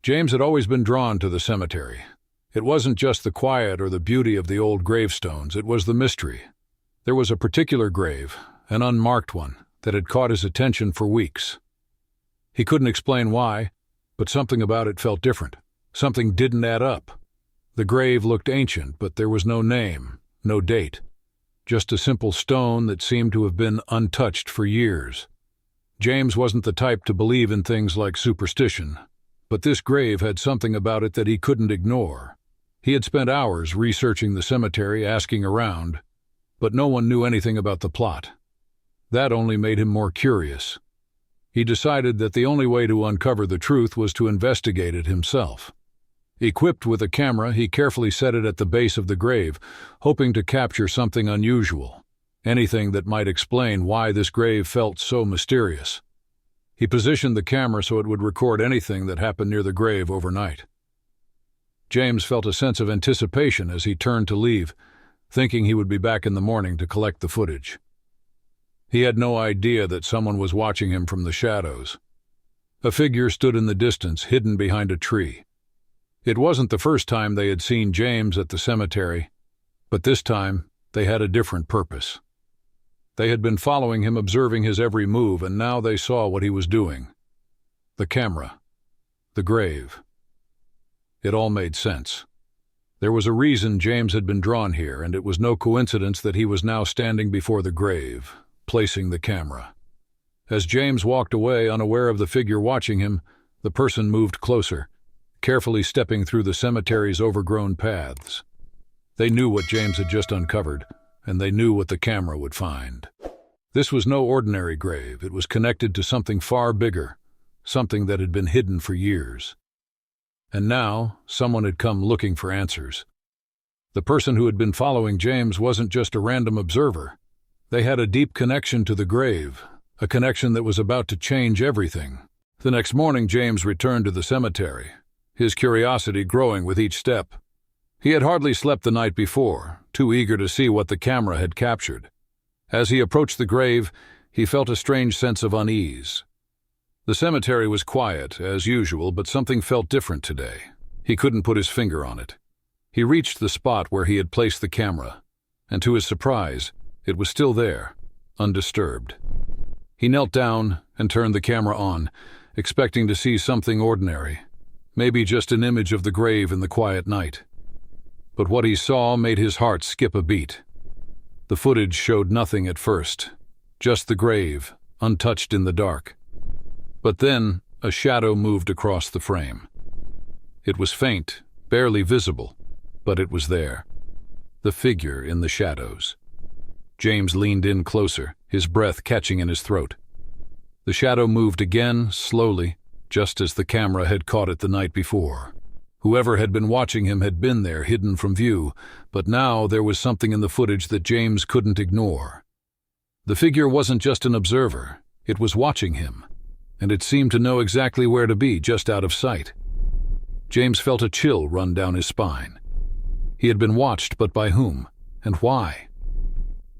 James had always been drawn to the cemetery. It wasn't just the quiet or the beauty of the old gravestones, it was the mystery. There was a particular grave, an unmarked one, that had caught his attention for weeks. He couldn't explain why, but something about it felt different. Something didn't add up. The grave looked ancient, but there was no name, no date. Just a simple stone that seemed to have been untouched for years. James wasn't the type to believe in things like superstition, but this grave had something about it that he couldn't ignore. He had spent hours researching the cemetery, asking around, but no one knew anything about the plot. That only made him more curious. He decided that the only way to uncover the truth was to investigate it himself. Equipped with a camera, he carefully set it at the base of the grave, hoping to capture something unusual, anything that might explain why this grave felt so mysterious. He positioned the camera so it would record anything that happened near the grave overnight. James felt a sense of anticipation as he turned to leave, thinking he would be back in the morning to collect the footage. He had no idea that someone was watching him from the shadows. A figure stood in the distance, hidden behind a tree. It wasn't the first time they had seen James at the cemetery, but this time they had a different purpose. They had been following him, observing his every move, and now they saw what he was doing. The camera. The grave. It all made sense. There was a reason James had been drawn here, and it was no coincidence that he was now standing before the grave, placing the camera. As James walked away, unaware of the figure watching him, the person moved closer, carefully stepping through the cemetery's overgrown paths. They knew what James had just uncovered, and they knew what the camera would find. This was no ordinary grave. It was connected to something far bigger, something that had been hidden for years. And now, someone had come looking for answers. The person who had been following James wasn't just a random observer. They had a deep connection to the grave, a connection that was about to change everything. The next morning, James returned to the cemetery, his curiosity growing with each step. He had hardly slept the night before, too eager to see what the camera had captured. As he approached the grave, he felt a strange sense of unease. The cemetery was quiet, as usual, but something felt different today. He couldn't put his finger on it. He reached the spot where he had placed the camera, and to his surprise, it was still there, undisturbed. He knelt down and turned the camera on, expecting to see something ordinary, maybe just an image of the grave in the quiet night. But what he saw made his heart skip a beat. The footage showed nothing at first, just the grave, untouched in the dark. But then, a shadow moved across the frame. It was faint, barely visible, but it was there. The figure in the shadows. James leaned in closer, his breath catching in his throat. The shadow moved again, slowly, just as the camera had caught it the night before. Whoever had been watching him had been there, hidden from view, but now there was something in the footage that James couldn't ignore. The figure wasn't just an observer, it was watching him, and it seemed to know exactly where to be, just out of sight. James felt a chill run down his spine. He had been watched, but by whom, and why?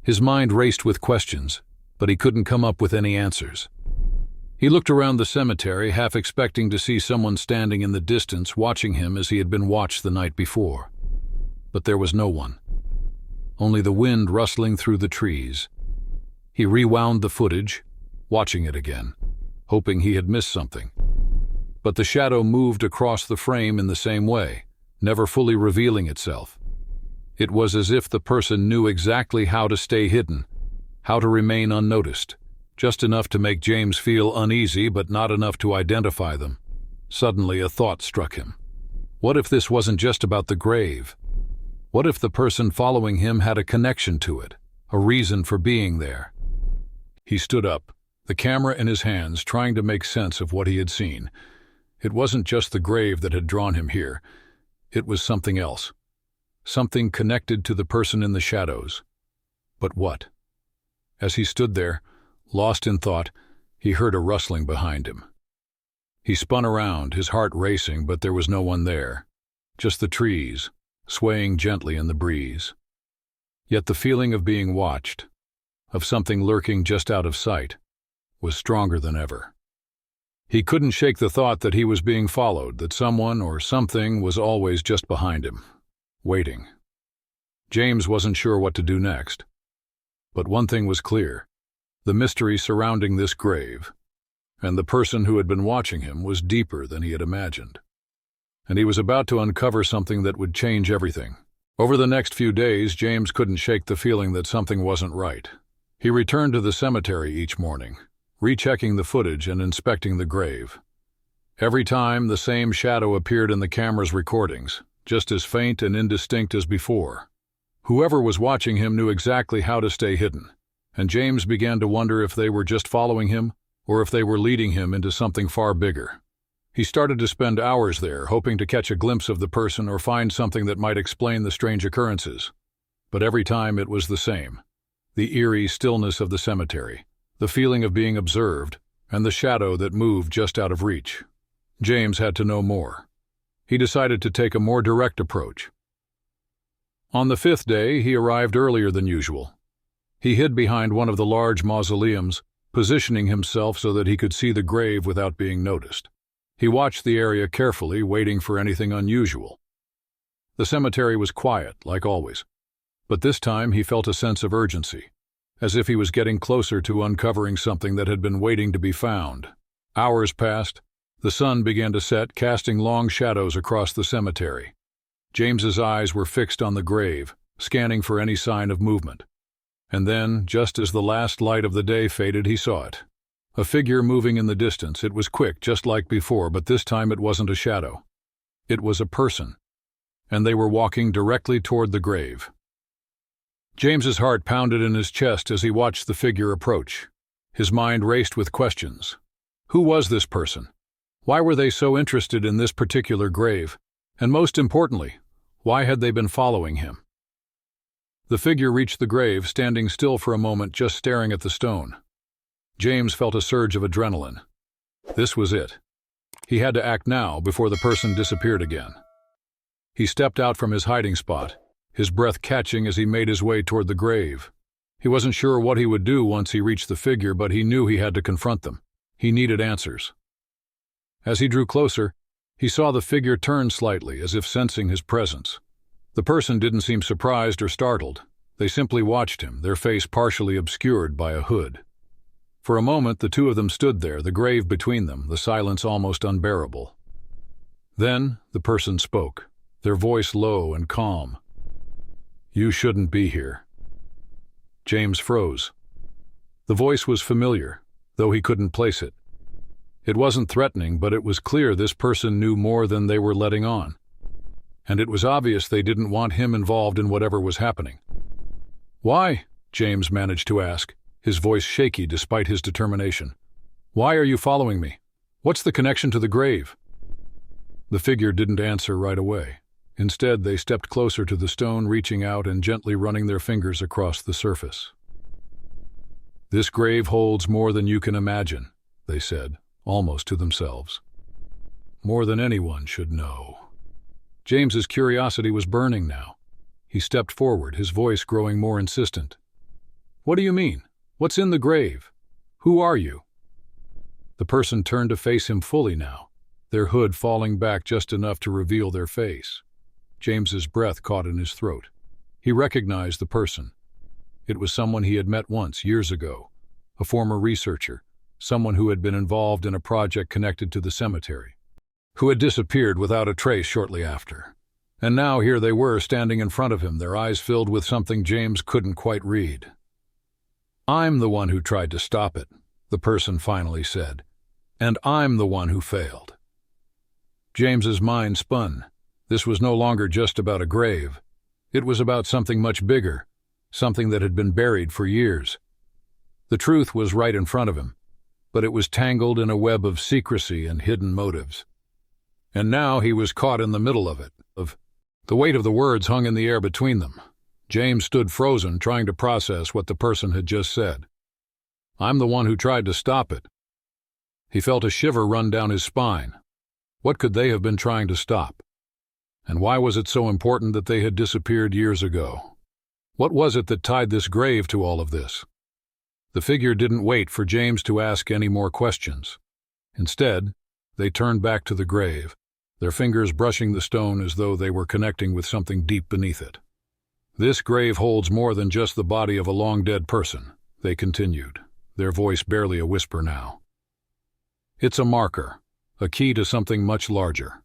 His mind raced with questions, but he couldn't come up with any answers. He looked around the cemetery, half expecting to see someone standing in the distance watching him as he had been watched the night before. But there was no one. Only the wind rustling through the trees. He rewound the footage, watching it again, hoping he had missed something. But the shadow moved across the frame in the same way, never fully revealing itself. It was as if the person knew exactly how to stay hidden, how to remain unnoticed. Just enough to make James feel uneasy, but not enough to identify them. Suddenly, a thought struck him. What if this wasn't just about the grave? What if the person following him had a connection to it, a reason for being there? He stood up, the camera in his hands, trying to make sense of what he had seen. It wasn't just the grave that had drawn him here. It was something else. Something connected to the person in the shadows. But what? As he stood there, lost in thought, he heard a rustling behind him. He spun around, his heart racing, but there was no one there. Just the trees, swaying gently in the breeze. Yet the feeling of being watched, of something lurking just out of sight, was stronger than ever. He couldn't shake the thought that he was being followed, that someone or something was always just behind him, waiting. James wasn't sure what to do next. But one thing was clear: the mystery surrounding this grave, and the person who had been watching him, was deeper than he had imagined. And he was about to uncover something that would change everything. Over the next few days, James couldn't shake the feeling that something wasn't right. He returned to the cemetery each morning, rechecking the footage and inspecting the grave. Every time, the same shadow appeared in the camera's recordings, just as faint and indistinct as before. Whoever was watching him knew exactly how to stay hidden, and James began to wonder if they were just following him or if they were leading him into something far bigger. He started to spend hours there, hoping to catch a glimpse of the person or find something that might explain the strange occurrences. But every time it was the same: the eerie stillness of the cemetery, the feeling of being observed, and the shadow that moved just out of reach. James had to know more. He decided to take a more direct approach. On the 5th day, he arrived earlier than usual. He hid behind one of the large mausoleums, positioning himself so that he could see the grave without being noticed. He watched the area carefully, waiting for anything unusual. The cemetery was quiet, like always, but this time he felt a sense of urgency, as if he was getting closer to uncovering something that had been waiting to be found. Hours passed. The sun began to set, casting long shadows across the cemetery. James's eyes were fixed on the grave, scanning for any sign of movement. And then, just as the last light of the day faded, he saw it. A figure moving in the distance. It was quick, just like before, but this time it wasn't a shadow. It was a person, and they were walking directly toward the grave. James's heart pounded in his chest as he watched the figure approach. His mind raced with questions. Who was this person? Why were they so interested in this particular grave? And most importantly, why had they been following him? The figure reached the grave, standing still for a moment, just staring at the stone. James felt a surge of adrenaline. This was it. He had to act now, before the person disappeared again. He stepped out from his hiding spot, his breath catching as he made his way toward the grave. He wasn't sure what he would do once he reached the figure, but he knew he had to confront them. He needed answers. As he drew closer, he saw the figure turn slightly, as if sensing his presence. The person didn't seem surprised or startled. They simply watched him, their face partially obscured by a hood. For a moment, the two of them stood there, the grave between them, the silence almost unbearable. Then, the person spoke, their voice low and calm. "You shouldn't be here." James froze. The voice was familiar, though he couldn't place it. It wasn't threatening, but it was clear this person knew more than they were letting on. And it was obvious they didn't want him involved in whatever was happening. "Why?" James managed to ask, his voice shaky despite his determination. "Why are you following me? What's the connection to the grave?" The figure didn't answer right away. Instead, they stepped closer to the stone, reaching out and gently running their fingers across the surface. "This grave holds more than you can imagine," they said, almost to themselves. "More than anyone should know." James's curiosity was burning now. He stepped forward, his voice growing more insistent. "What do you mean? What's in the grave? Who are you?" The person turned to face him fully now, their hood falling back just enough to reveal their face. James's breath caught in his throat. He recognized the person. It was someone he had met once, years ago, a former researcher, someone who had been involved in a project connected to the cemetery, who had disappeared without a trace shortly after. And now here they were, standing in front of him, their eyes filled with something James couldn't quite read. "I'm the one who tried to stop it," the person finally said, "and I'm the one who failed." James's mind spun. This was no longer just about a grave. It was about something much bigger, something that had been buried for years. The truth was right in front of him, but it was tangled in a web of secrecy and hidden motives. And now he was caught in the middle of it. The weight of the words hung in the air between them. James stood frozen, trying to process what the person had just said. "I'm the one who tried to stop it." He felt a shiver run down his spine. What could they have been trying to stop? And why was it so important that they had disappeared years ago? What was it that tied this grave to all of this? The figure didn't wait for James to ask any more questions. Instead, they turned back to the grave, their fingers brushing the stone as though they were connecting with something deep beneath it. "This grave holds more than just the body of a long-dead person," they continued, their voice barely a whisper now. "It's a marker, a key to something much larger.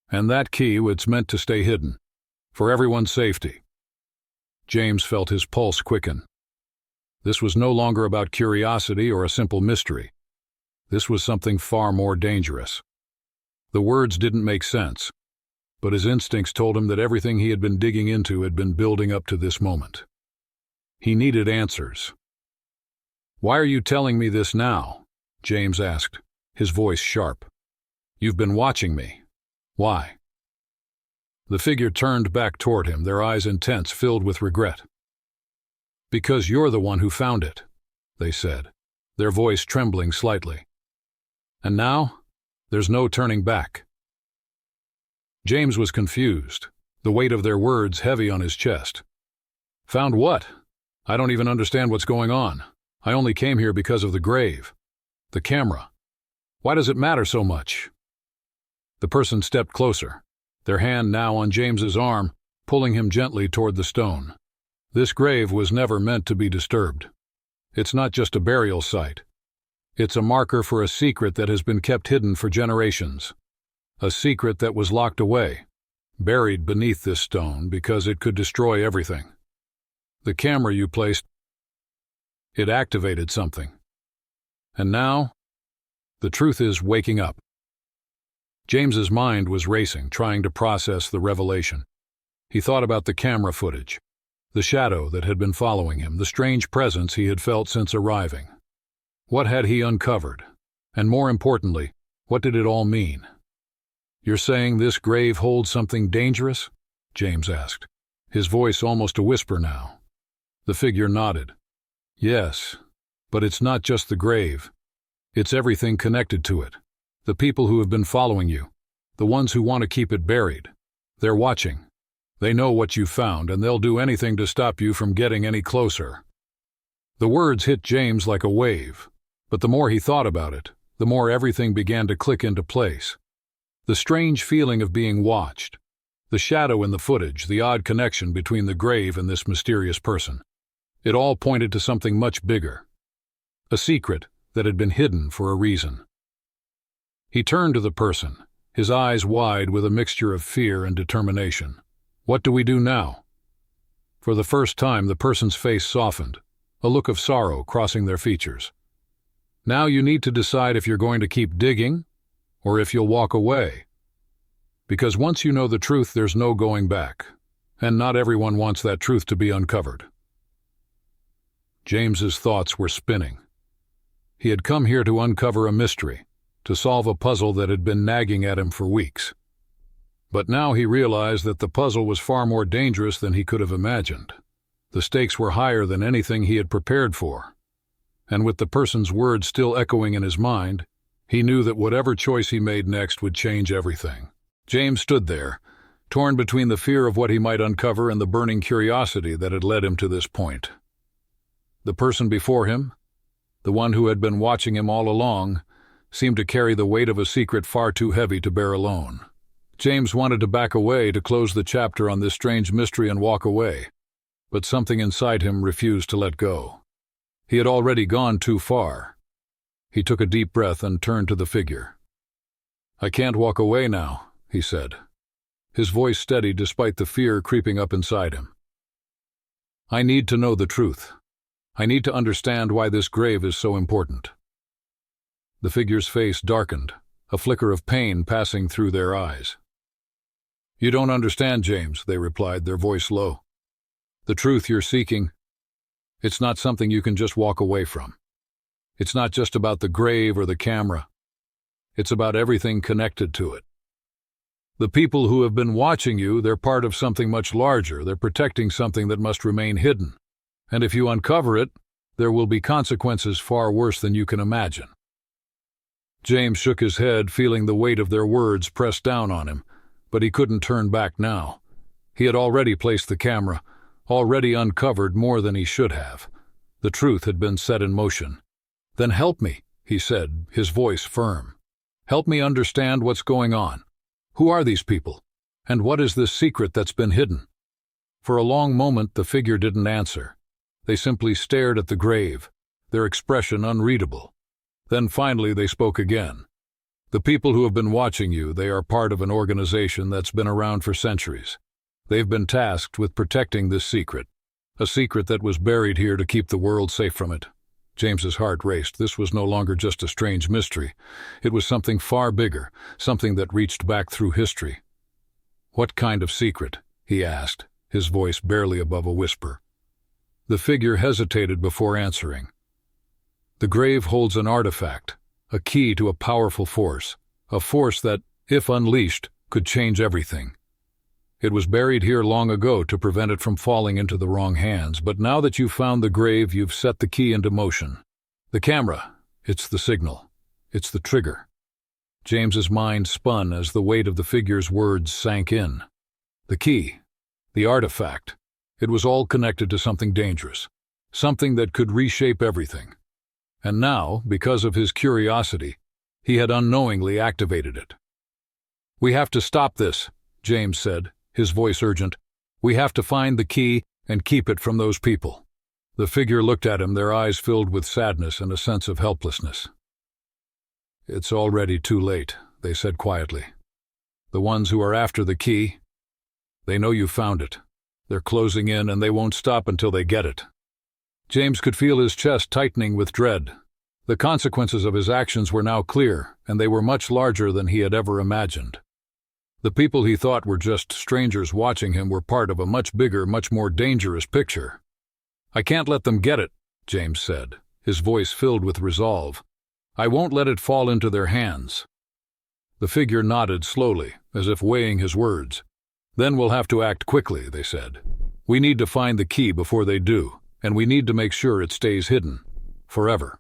And that key was meant to stay hidden, for everyone's safety." James felt his pulse quicken. This was no longer about curiosity or a simple mystery. This was something far more dangerous. The words didn't make sense, but his instincts told him that everything he had been digging into had been building up to this moment. He needed answers. "Why are you telling me this now?" James asked, his voice sharp. "You've been watching me. Why?" The figure turned back toward him, their eyes intense, filled with regret. "Because you're the one who found it," they said, their voice trembling slightly. "And now, there's no turning back." James was confused, the weight of their words heavy on his chest. "Found what? I don't even understand what's going on. I only came here because of the grave. The camera. Why does it matter so much?" The person stepped closer, their hand now on James's arm, pulling him gently toward the stone. "This grave was never meant to be disturbed. It's not just a burial site. It's a marker for a secret that has been kept hidden for generations. A secret that was locked away, buried beneath this stone because it could destroy everything. The camera you placed, it activated something. And now, the truth is waking up." James's mind was racing, trying to process the revelation. He thought about the camera footage, the shadow that had been following him, the strange presence he had felt since arriving. What had he uncovered? And more importantly, what did it all mean? "You're saying this grave holds something dangerous?" James asked, his voice almost a whisper now. The figure nodded. "Yes, but it's not just the grave. It's everything connected to it. The people who have been following you, the ones who want to keep it buried. They're watching. They know what you found, and they'll do anything to stop you from getting any closer." The words hit James like a wave, but the more he thought about it, the more everything began to click into place. The strange feeling of being watched, the shadow in the footage, the odd connection between the grave and this mysterious person. It all pointed to something much bigger. A secret that had been hidden for a reason. He turned to the person, his eyes wide with a mixture of fear and determination. "What do we do now?" For the first time, the person's face softened, a look of sorrow crossing their features. "Now you need to decide if you're going to keep digging, or if you'll walk away. Because once you know the truth, there's no going back, and not everyone wants that truth to be uncovered." James's thoughts were spinning. He had come here to uncover a mystery, to solve a puzzle that had been nagging at him for weeks. But now he realized that the puzzle was far more dangerous than he could have imagined. The stakes were higher than anything he had prepared for. And with the person's words still echoing in his mind, he knew that whatever choice he made next would change everything. James stood there, torn between the fear of what he might uncover and the burning curiosity that had led him to this point. The person before him, the one who had been watching him all along, seemed to carry the weight of a secret far too heavy to bear alone. James wanted to back away, to close the chapter on this strange mystery and walk away, but something inside him refused to let go. He had already gone too far. He took a deep breath and turned to the figure. "I can't walk away now," he said, his voice steady despite the fear creeping up inside him. "I need to know the truth. I need to understand why this grave is so important." The figure's face darkened, a flicker of pain passing through their eyes. "You don't understand, James," they replied, their voice low. "The truth you're seeking, it's not something you can just walk away from. It's not just about the grave or the camera. It's about everything connected to it. The people who have been watching you, they're part of something much larger. They're protecting something that must remain hidden. And if you uncover it, there will be consequences far worse than you can imagine." James shook his head, feeling the weight of their words press down on him, but he couldn't turn back now. He had already placed the camera, already uncovered more than he should have. The truth had been set in motion. "Then help me," he said, his voice firm. Help me understand what's going on. Who are these people? And what is this secret that's been hidden?" For a long moment the figure didn't answer. They simply stared at the grave, their expression unreadable. Then finally they spoke again. "The people who have been watching you, they are part of an organization that's been around for centuries. They've been tasked with protecting this secret, a secret that was buried here to keep the world safe from it." James's heart raced. This was no longer just a strange mystery. It was something far bigger, something that reached back through history. "What kind of secret?" he asked, his voice barely above a whisper. The figure hesitated before answering. "The grave holds an artifact, a key to a powerful force, a force that, if unleashed, could change everything. It was buried here long ago to prevent it from falling into the wrong hands, but now that you've found the grave, you've set the key into motion. The camera, it's the signal, it's the trigger." James's mind spun as the weight of the figure's words sank in. The key, the artifact, it was all connected to something dangerous, something that could reshape everything. And now, because of his curiosity, he had unknowingly activated it. "We have to stop this," James said, his voice urgent. "We have to find the key and keep it from those people." The figure looked at him, their eyes filled with sadness and a sense of helplessness. "It's already too late," they said quietly. "The ones who are after the key, they know you found it. They're closing in and they won't stop until they get it." James could feel his chest tightening with dread. The consequences of his actions were now clear, and they were much larger than he had ever imagined. The people he thought were just strangers watching him were part of a much bigger, much more dangerous picture. "I can't let them get it," James said, his voice filled with resolve. "I won't let it fall into their hands." The figure nodded slowly, as if weighing his words. "Then we'll have to act quickly," they said. "We need to find the key before they do, and we need to make sure it stays hidden. Forever."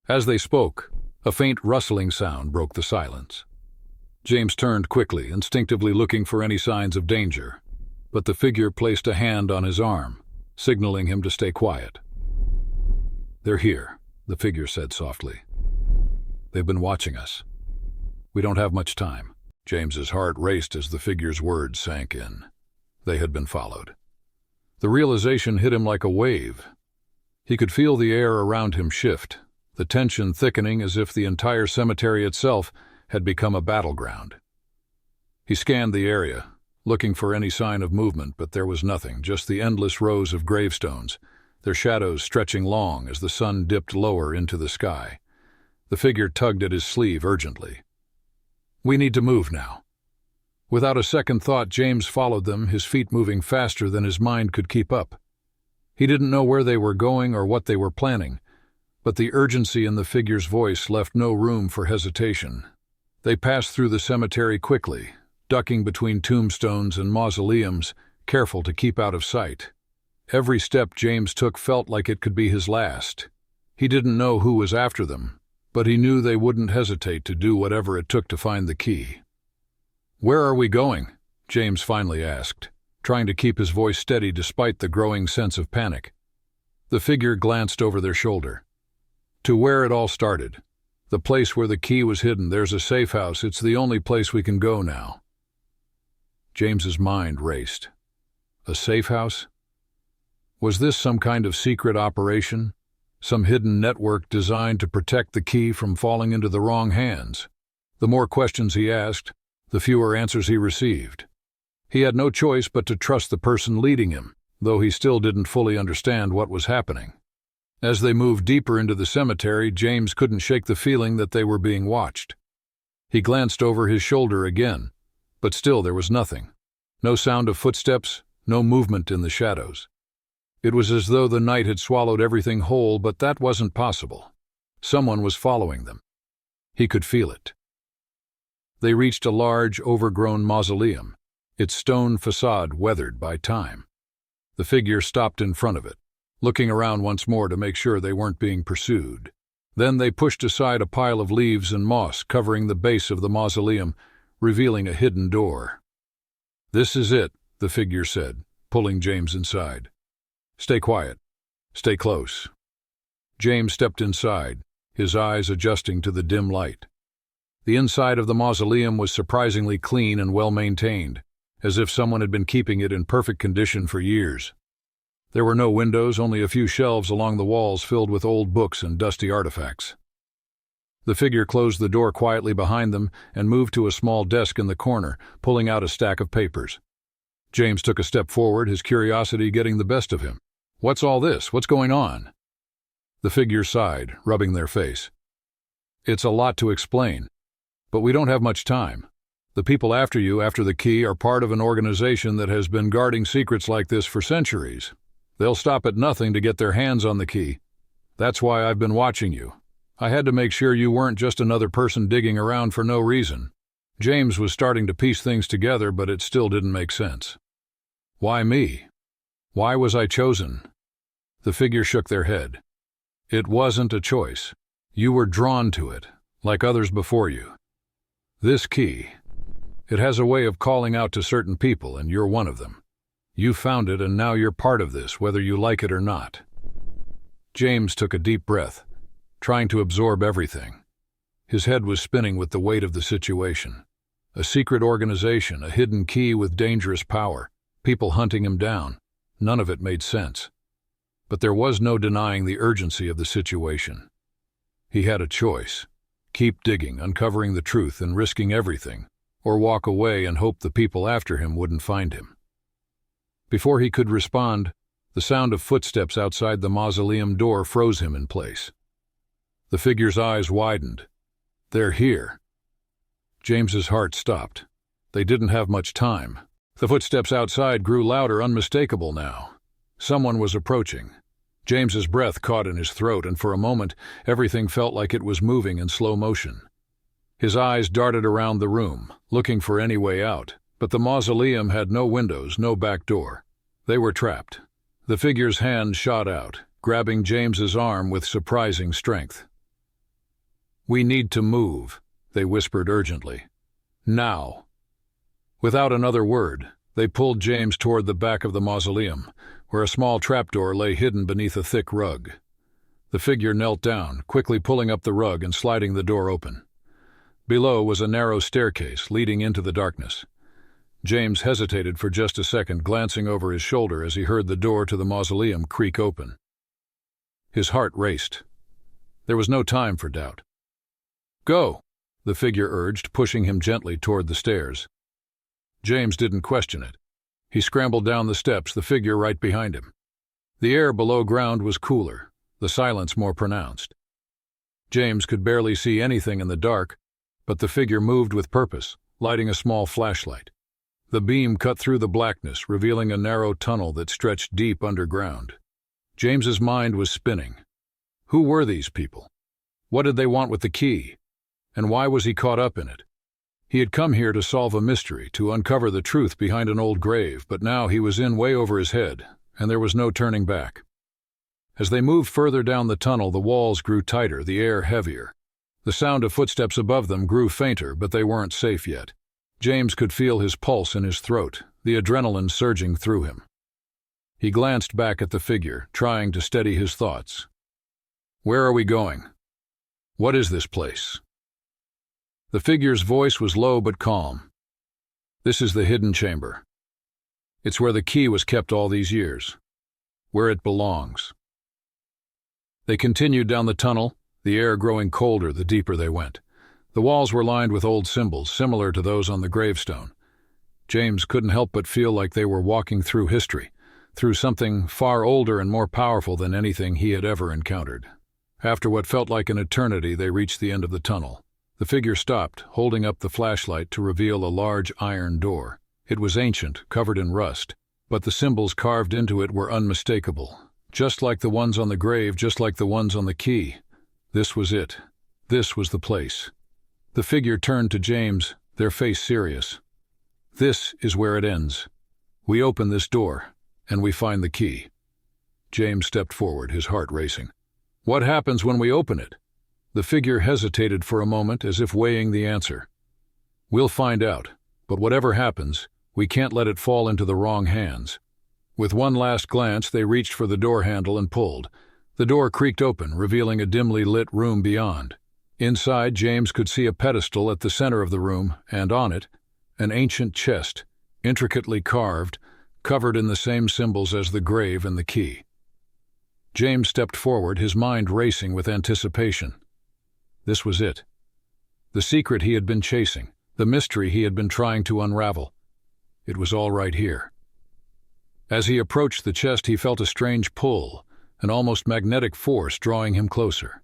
As they spoke, a faint rustling sound broke the silence. James turned quickly, instinctively looking for any signs of danger, but the figure placed a hand on his arm, signaling him to stay quiet. "They're here," the figure said softly. "They've been watching us. We don't have much time." James's heart raced as the figure's words sank in. They had been followed. The realization hit him like a wave. He could feel the air around him shift, the tension thickening as if the entire cemetery itself had become a battleground. He scanned the area, looking for any sign of movement, but there was nothing, just the endless rows of gravestones, their shadows stretching long as the sun dipped lower into the sky. The figure tugged at his sleeve urgently. "We need to move now." Without a second thought, James followed them, his feet moving faster than his mind could keep up. He didn't know where they were going or what they were planning, but the urgency in the figure's voice left no room for hesitation. They passed through the cemetery quickly, ducking between tombstones and mausoleums, careful to keep out of sight. Every step James took felt like it could be his last. He didn't know who was after them, but he knew they wouldn't hesitate to do whatever it took to find the key. "Where are we going?" James finally asked, trying to keep his voice steady despite the growing sense of panic. The figure glanced over their shoulder. "To where it all started. The place where the key was hidden. There's a safe house. It's the only place we can go now." James's mind raced. A safe house? Was this some kind of secret operation? Some hidden network designed to protect the key from falling into the wrong hands? The more questions he asked, the fewer answers he received. He had no choice but to trust the person leading him, though he still didn't fully understand what was happening. As they moved deeper into the cemetery, James couldn't shake the feeling that they were being watched. He glanced over his shoulder again, but still there was nothing. No sound of footsteps, no movement in the shadows. It was as though the night had swallowed everything whole, but that wasn't possible. Someone was following them. He could feel it. They reached a large, overgrown mausoleum, its stone facade weathered by time. The figure stopped in front of it, looking around once more to make sure they weren't being pursued. Then they pushed aside a pile of leaves and moss covering the base of the mausoleum, revealing a hidden door. "This is it," the figure said, pulling James inside. "Stay quiet. Stay close." James stepped inside, his eyes adjusting to the dim light. The inside of the mausoleum was surprisingly clean and well-maintained, as if someone had been keeping it in perfect condition for years. There were no windows, only a few shelves along the walls filled with old books and dusty artifacts. The figure closed the door quietly behind them and moved to a small desk in the corner, pulling out a stack of papers. James took a step forward, his curiosity getting the best of him. "What's all this? What's going on?" The figure sighed, rubbing their face. "It's a lot to explain, but we don't have much time. The people after you, after the key, are part of an organization that has been guarding secrets like this for centuries. They'll stop at nothing to get their hands on the key. That's why I've been watching you. I had to make sure you weren't just another person digging around for no reason." James was starting to piece things together, but it still didn't make sense. "Why me? Why was I chosen?" The figure shook their head. "It wasn't a choice. You were drawn to it, like others before you. This key, it has a way of calling out to certain people, and you're one of them. You found it, and now you're part of this, whether you like it or not." James took a deep breath, trying to absorb everything. His head was spinning with the weight of the situation. A secret organization, a hidden key with dangerous power, people hunting him down. None of it made sense. But there was no denying the urgency of the situation. He had a choice: keep digging, uncovering the truth and risking everything, or walk away and hope the people after him wouldn't find him. Before he could respond, the sound of footsteps outside the mausoleum door froze him in place. The figure's eyes widened. "They're here." James's heart stopped. They didn't have much time. The footsteps outside grew louder, unmistakable now. Someone was approaching. James's breath caught in his throat, and for a moment, everything felt like it was moving in slow motion. His eyes darted around the room, looking for any way out, but the mausoleum had no windows, no back door. They were trapped. The figure's hand shot out, grabbing James's arm with surprising strength. "We need to move," they whispered urgently. "Now." Without another word, they pulled James toward the back of the mausoleum, where a small trapdoor lay hidden beneath a thick rug. The figure knelt down, quickly pulling up the rug and sliding the door open. Below was a narrow staircase leading into the darkness. James hesitated for just a second, glancing over his shoulder as he heard the door to the mausoleum creak open. His heart raced. There was no time for doubt. "Go," the figure urged, pushing him gently toward the stairs. James didn't question it. He scrambled down the steps, the figure right behind him. The air below ground was cooler, the silence more pronounced. James could barely see anything in the dark, but the figure moved with purpose, lighting a small flashlight. The beam cut through the blackness, revealing a narrow tunnel that stretched deep underground. James's mind was spinning. Who were these people? What did they want with the key? And why was he caught up in it? He had come here to solve a mystery, to uncover the truth behind an old grave, but now he was in way over his head, and there was no turning back. As they moved further down the tunnel, the walls grew tighter, the air heavier. The sound of footsteps above them grew fainter, but they weren't safe yet. James could feel his pulse in his throat, the adrenaline surging through him. He glanced back at the figure, trying to steady his thoughts. "Where are we going? What is this place?" The figure's voice was low but calm. "This is the hidden chamber. It's where the key was kept all these years. Where it belongs." They continued down the tunnel, the air growing colder the deeper they went. The walls were lined with old symbols, similar to those on the gravestone. James couldn't help but feel like they were walking through history, through something far older and more powerful than anything he had ever encountered. After what felt like an eternity, they reached the end of the tunnel. The figure stopped, holding up the flashlight to reveal a large iron door. It was ancient, covered in rust, but the symbols carved into it were unmistakable. Just like the ones on the grave, just like the ones on the key. This was it. This was the place. The figure turned to James, their face serious. "This is where it ends. We open this door, and we find the key." James stepped forward, his heart racing. "What happens when we open it?" The figure hesitated for a moment, as if weighing the answer. "We'll find out, but whatever happens, we can't let it fall into the wrong hands." With one last glance, they reached for the door handle and pulled. The door creaked open, revealing a dimly lit room beyond. Inside, James could see a pedestal at the center of the room, and on it, an ancient chest, intricately carved, covered in the same symbols as the grave and the key. James stepped forward, his mind racing with anticipation. This was it. The secret he had been chasing, the mystery he had been trying to unravel. It was all right here. As he approached the chest, he felt a strange pull, an almost magnetic force drawing him closer.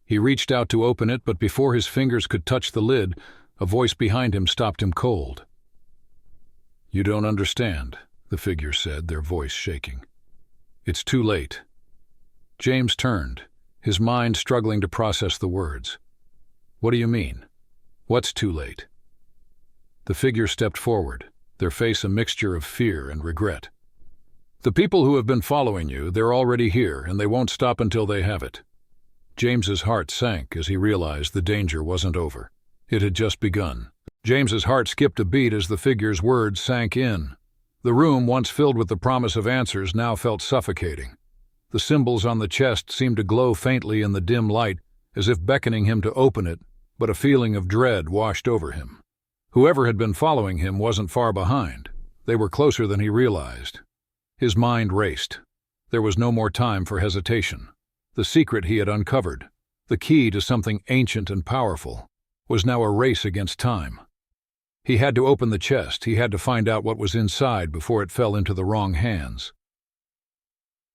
He reached out to open it, but before his fingers could touch the lid, a voice behind him stopped him cold. "You don't understand," the figure said, their voice shaking. "It's too late." James turned, his mind struggling to process the words. "What do you mean? What's too late?" The figure stepped forward, their face a mixture of fear and regret. "The people who have been following you, they're already here, and they won't stop until they have it." James's heart sank as he realized the danger wasn't over. It had just begun. James's heart skipped a beat as the figure's words sank in. The room, once filled with the promise of answers, now felt suffocating. The symbols on the chest seemed to glow faintly in the dim light, as if beckoning him to open it, but a feeling of dread washed over him. Whoever had been following him wasn't far behind. They were closer than he realized. His mind raced. There was no more time for hesitation. The secret he had uncovered, the key to something ancient and powerful, was now a race against time. He had to open the chest. He had to find out what was inside before it fell into the wrong hands.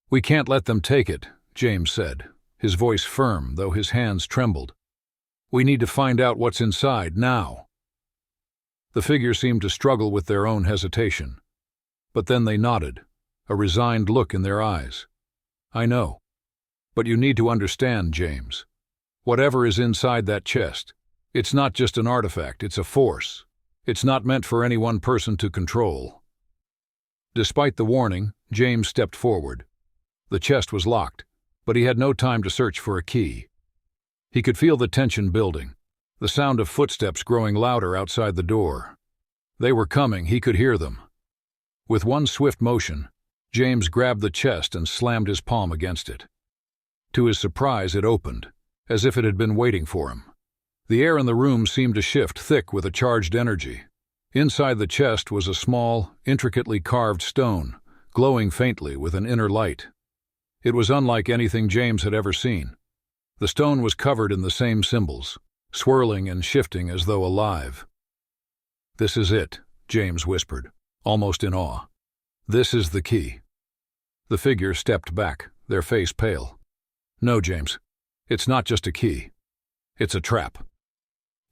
"We can't let them take it," James said, his voice firm, though his hands trembled. "We need to find out what's inside, now." The figure seemed to struggle with their own hesitation. But then they nodded, a resigned look in their eyes. "I know. But you need to understand, James. Whatever is inside that chest, it's not just an artifact, it's a force. It's not meant for any one person to control." Despite the warning, James stepped forward. The chest was locked, but he had no time to search for a key. He could feel the tension building, the sound of footsteps growing louder outside the door. They were coming, he could hear them. With one swift motion, James grabbed the chest and slammed his palm against it. To his surprise, it opened, as if it had been waiting for him. The air in the room seemed to shift, thick with a charged energy. Inside the chest was a small, intricately carved stone, glowing faintly with an inner light. It was unlike anything James had ever seen. The stone was covered in the same symbols, swirling and shifting as though alive. "This is it," James whispered, almost in awe. "This is the key." The figure stepped back, their face pale. "No, James. It's not just a key. It's a trap."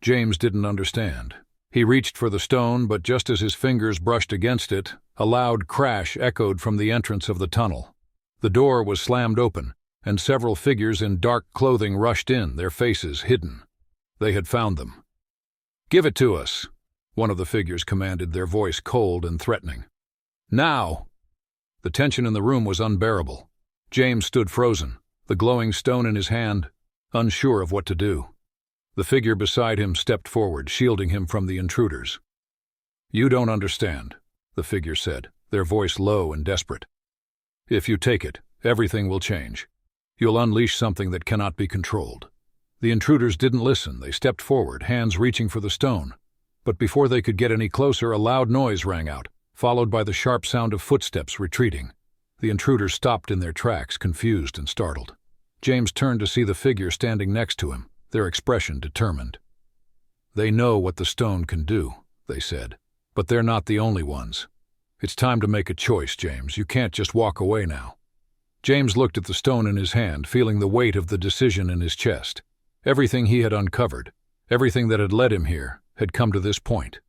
James didn't understand. He reached for the stone, but just as his fingers brushed against it, a loud crash echoed from the entrance of the tunnel. The door was slammed open, and several figures in dark clothing rushed in, their faces hidden. They had found them. "Give it to us," one of the figures commanded, their voice cold and threatening. "Now!" The tension in the room was unbearable. James stood frozen, the glowing stone in his hand, unsure of what to do. The figure beside him stepped forward, shielding him from the intruders. "You don't understand," the figure said, their voice low and desperate. "If you take it, everything will change. You'll unleash something that cannot be controlled." The intruders didn't listen. They stepped forward, hands reaching for the stone. But before they could get any closer, a loud noise rang out, followed by the sharp sound of footsteps retreating. The intruders stopped in their tracks, confused and startled. James turned to see the figure standing next to him, their expression determined. "They know what the stone can do," they said, "but they're not the only ones. It's time to make a choice, James. You can't just walk away now." James looked at the stone in his hand, feeling the weight of the decision in his chest. Everything he had uncovered, everything that had led him here, had come to this point.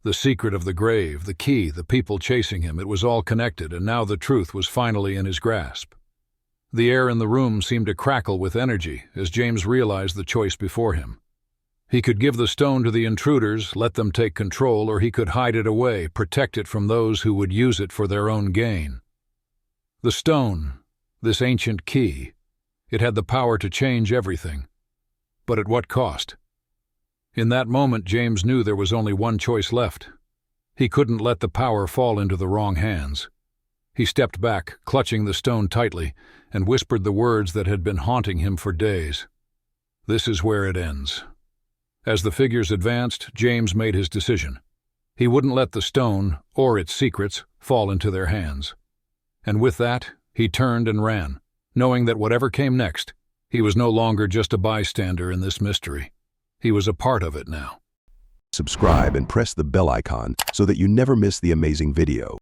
The secret of the grave, the key, the people chasing him, it was all connected, and now the truth was finally in his grasp. The air in the room seemed to crackle with energy as James realized the choice before him. He could give the stone to the intruders, let them take control, or he could hide it away, protect it from those who would use it for their own gain. The stone, this ancient key, it had the power to change everything. But at what cost? In that moment, James knew there was only one choice left. He couldn't let the power fall into the wrong hands. He stepped back, clutching the stone tightly, and whispered the words that had been haunting him for days. This is where it ends. As the figures advanced, James made his decision. He wouldn't let the stone, or its secrets, fall into their hands. And with that, he turned and ran, knowing that whatever came next, he was no longer just a bystander in this mystery. He was a part of it now. Subscribe and press the bell icon so that you never miss the amazing video.